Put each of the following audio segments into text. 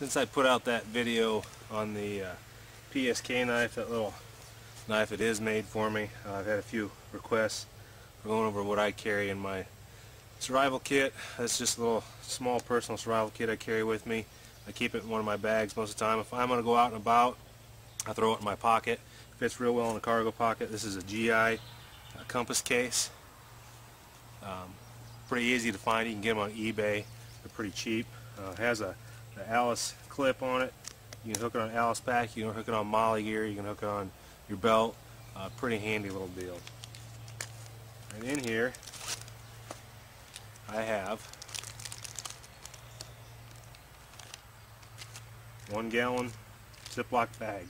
Since I put out that video on the PSK knife, that little knife it is made for me, I've had a few requests for going over what I carry in my survival kit. That's just a little small personal survival kit I carry with me. I keep it in one of my bags most of the time. If I'm going to go out and about, I throw it in my pocket. It fits real well in a cargo pocket. This is a GI compass case. Pretty easy to find. You can get them on eBay. They're pretty cheap. It has the Alice clip on it. You can hook it on Alice pack. You can hook it on Molly gear. You can hook it on your belt. Pretty handy little deal. And in here I have 1 gallon Ziploc bag.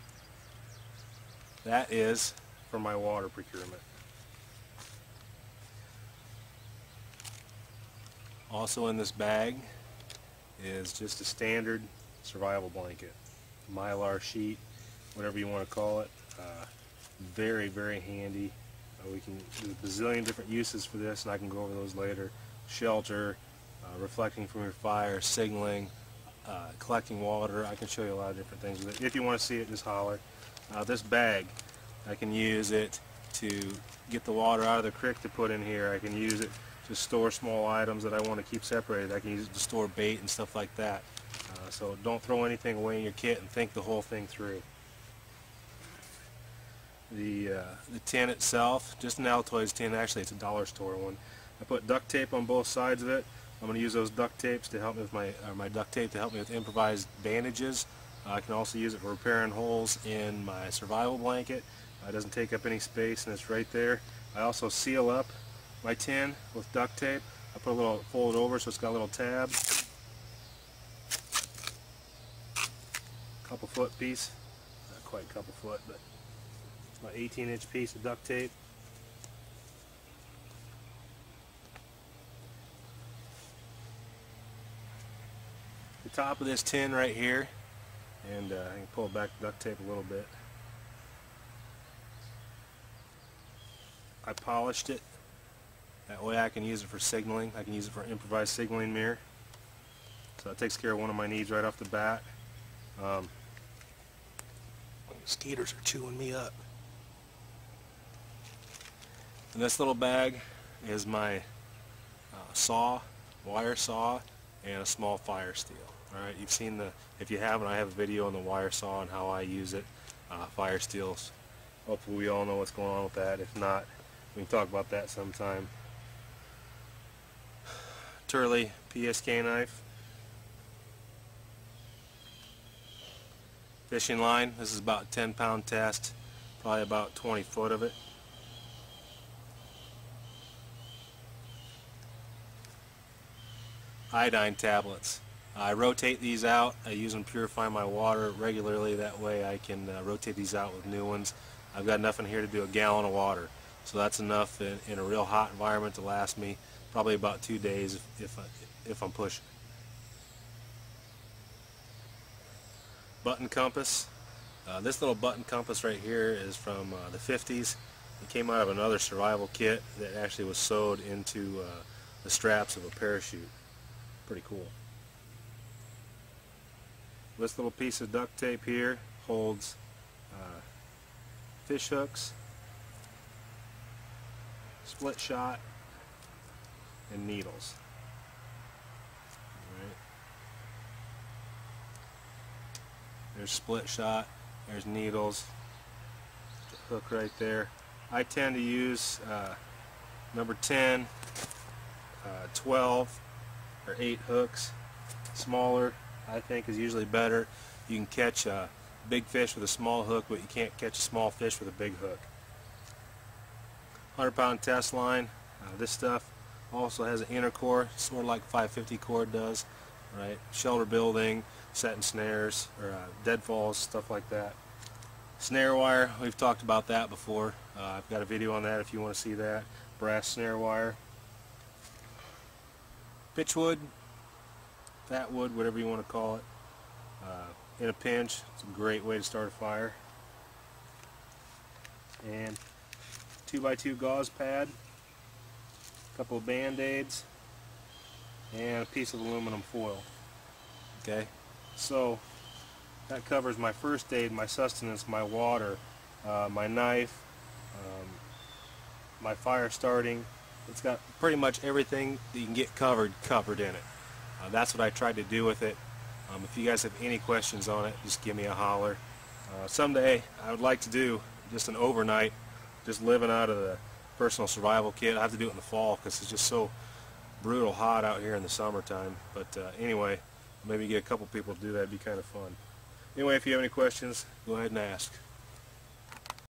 That is for my water procurement. Also in this bag is just a standard survival blanket, Mylar sheet, whatever you want to call it. Very, very handy. We can do a bazillion different uses for this, and I can go over those later. Shelter, reflecting from your fire, signaling, collecting water. I can show you a lot of different things with it. If you want to see it, just holler. This bag, I can use it to get the water out of the creek to put in here. I can use it to store small items that I want to keep separated. I can use it to store bait and stuff like that. So don't throw anything away in your kit and think the whole thing through. The tin itself, just an Altoids tin. Actually, it's a dollar store one. I put duct tape on both sides of it. I'm going to use those duct tapes to help me with my duct tape to help me with improvised bandages. I can also use it for repairing holes in my survival blanket. It doesn't take up any space, and it's right there. I also seal up my tin with duct tape. I put a little fold over so it's got a little tab. Couple foot piece, not quite a couple foot, but about 18-inch piece of duct tape. The top of this tin right here, and I can pull back the duct tape a little bit. I polished it. That way I can use it for signaling. I can use it for improvised signaling mirror. So that takes care of one of my needs right off the bat. Mosquitoes are chewing me up. And this little bag is my saw, wire saw, and a small fire steel. Alright, you've seen if you haven't, I have a video on the wire saw and how I use it. Fire steels. Hopefully we all know what's going on with that. If not, we can talk about that sometime. Turley PSK knife. Fishing line. This is about a 10-pound test. Probably about 20 foot of it. Iodine tablets. I rotate these out. I use them to purify my water regularly. That way I can rotate these out with new ones. I've got enough in here to do a gallon of water. So that's enough in a real hot environment to last me probably about 2 days if I'm pushing. Button compass. This little button compass right here is from the 50s. It came out of another survival kit that actually was sewed into the straps of a parachute. Pretty cool. This little piece of duct tape here holds fish hooks, split shot, and needles. All right. There's split shot, there's needles, the hook right there. I tend to use number 10, 12, or 8 hooks. Smaller, I think, is usually better. You can catch a big fish with a small hook, but you can't catch a small fish with a big hook. 100-pound test line. This stuff also has an inner core, sort of like 550 cord does. Right? Shelter building, setting snares, or deadfalls, stuff like that. Snare wire, we've talked about that before. I've got a video on that if you want to see that. Brass snare wire. Pitchwood, fat wood, whatever you want to call it. In a pinch, it's a great way to start a fire. And 2x2 gauze pad, a couple of band-aids, and a piece of aluminum foil. Okay, So that covers my first aid, my sustenance, my water, my knife, my fire starting. It's got pretty much everything that you can get covered in it. That's what I tried to do with it. If you guys have any questions on it, just give me a holler. Someday I would like to do just an overnight, just living out of the personal survival kit. I have to do it in the fall because it's just so brutal hot out here in the summertime. But anyway, maybe get a couple people to do that. It'd be kind of fun. Anyway, if you have any questions, go ahead and ask.